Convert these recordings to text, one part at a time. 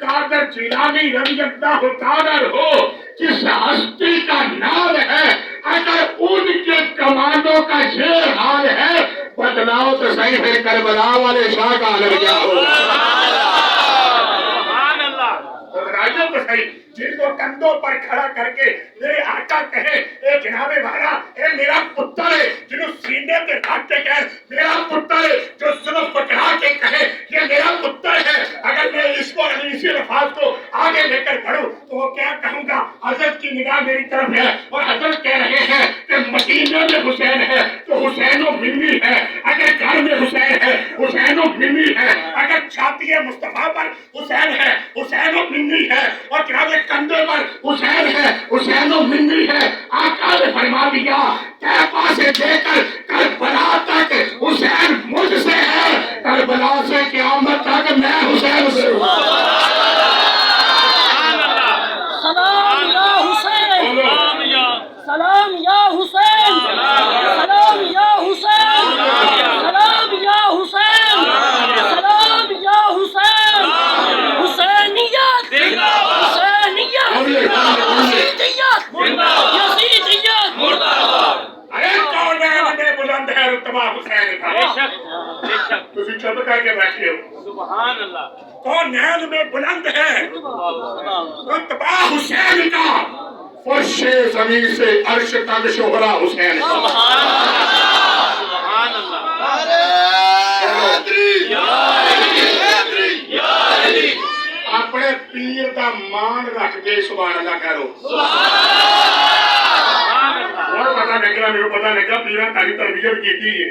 قادر جیلانی رضی اللہ تعالیٰ ہو جس ہستی کا نام ہے، اگر ان کے کمانڈوں کا یہ حال ہے، بدلاؤ تو صحیح ہے کربلا والے شاہ کا عالم کیا ہو. تو صحیح جن کو کندھوں پر کھڑا کر کے میرے آقا کہے اے جناب والا اے میرا پتر ہے، جنہوں سینے پہ رکھ کے کہے میرا پتر ہے، جو زلف پکڑا کے کہے یہ میرا پتر ہے، اگر میں اس کو اسی الفاظ کو آگے لے کر بڑھوں تو وہ کیا کہوں گا؟ حضرت کی نگاہ میری طرف ہے اور حضرت کہہ رہے ہیں کہ مدینے میں حسین ہے تو حسین و منی ہے، اگر گھر میں حسین ہے حسین و منی ہے، اگر چھاتی مصطفیٰ پر حسین ہے حسین و منی ہے، اور جناب کندھے پر حسین ہے حسین و منی ہے. آقا نے فرما دیا طیفہ سے لے کر کربلا تک حسین مجھ سے ہے، کربلا سے قیامت تک میں حسین سے ہوں. سلام یا حسین، سلام یا حسین، سلام یا حسین، سلام یا حسین، سلام یا حسین. حسینیت، حسینیت، یزیدیت، یزیدیت. ارے کونین میں بلند ہے رتبہ حسین کا. بے شک تسی چپ کر کے بیٹھے ہو. سبحان اللہ. کونین میں بلند ہے رتبہ حسین کا، فرش زمین سے عرش تک شہرا حسین کا. سبحان اللہ. اپنے پیر دا مان رکھ کے سبحان اللہ کہو. اور پتہ نکلا میرے پتہ نکلا پیران تاری تربیت کی ہے.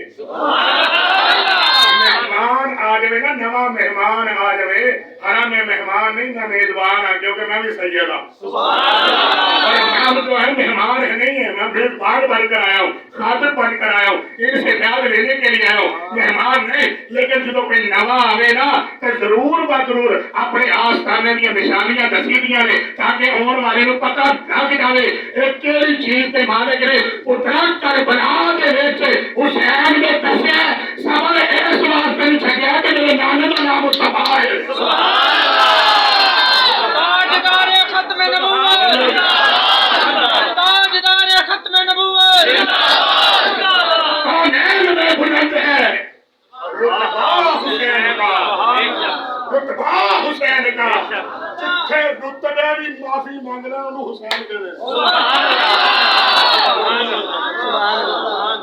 مہمان آ جائے نا، نواں مہمان آ جائے، حرم میں مہمان نہیں نہ میزبان آ، کیونکہ میں بھی سید ہوں اور ہم جو ہے مہمان ہے نہیں ہے، میں میزبان بن کر آیا ہوں، خاطر بن کر آیا ہوں، ان سے خیال لینے کے لیے آیا ہوں، مہمان نہیں. لیکن جب کوئی نواں آوے نا تو ضرور ضرور اپنے آستانے دیا نشانیاں دسی دیا نے تاکہ آن والے نو پتہ لگ جائے ایک کیڑی چیز تے مالک نے اترا کربلا دے وچ حسین نے دسیا سبب اس واسطے نہیں چھڈیا کہ میرے نانے دا نام مصطفیٰ ہے. تاجدار ختم نبوت، تاجدار ختم نبوت. کونین میں بلند ہے رتبہ حسین کا، رتبہ حسین کا. جتھے رتبے بھی معافی مانگنا انہوں حسین کے دے،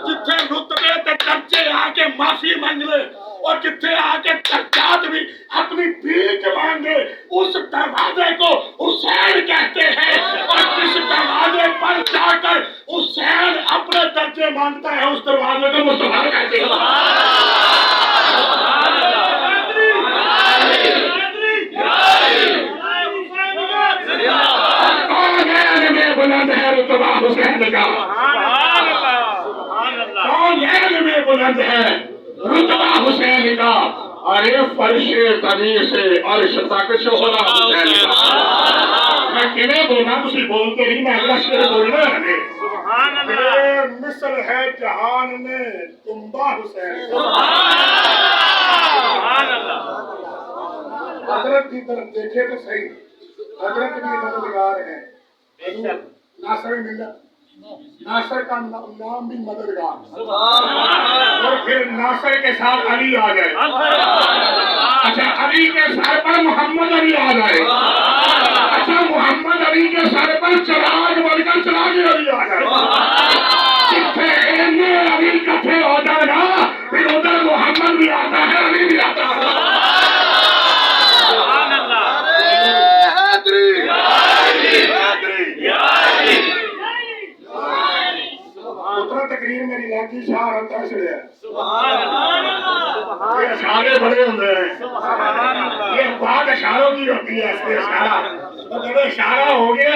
جتھے رتبے تے درجے آ کے معافی مانگ لے اور جتھے آ کے درجات بھی اپنی بھیک مانگے، اس دروازے کو حسین کہتے ہیں. اور جس دروازے پر جا کر حسین اپنے درجے مانگتا ہے اس دروازے کو مصطفیٰ کہتے ہیں. کونین میں بلند ہے رتبہ حسین کا، کونین میں بلند ہے رتبہ حسین کا. ارے فرش زمین سے عرش تک شہرا حسین کا. میں کنے بولنا تسی بولتے نہیں، میں اگلا شعر بولنا ہے. سبحان اللہ. بے مثل ہے جہان میں تمبا حسین. سبحان اللہ. حضرت کی طرف دیکھے تو صحیح، حضرت بھی مددگار ہیں. بے شک. ناصر ملت، ناصر کا نام بھی مددگار، سبحان اور پھر ناصر کے ساتھ علی آ جائے. اچھا علی کے سر پر محمد علی آ جائے. اچھا محمد علی کے سر پر چراغ بن کر چراغ علی آ جائے. جتنے علی کٹھے ہو جائے نا پھر ادھر محمد بھی آتا ہے علی بھی آتا ہے. تقریر میری لاکی شاہ رکھتا چڑیا، یہ اشارے بڑے ہوتے ہیں، یہ بات اشاروں کی ہوتی ہے. اس کے اشارہ اور جب اشارہ ہو گیا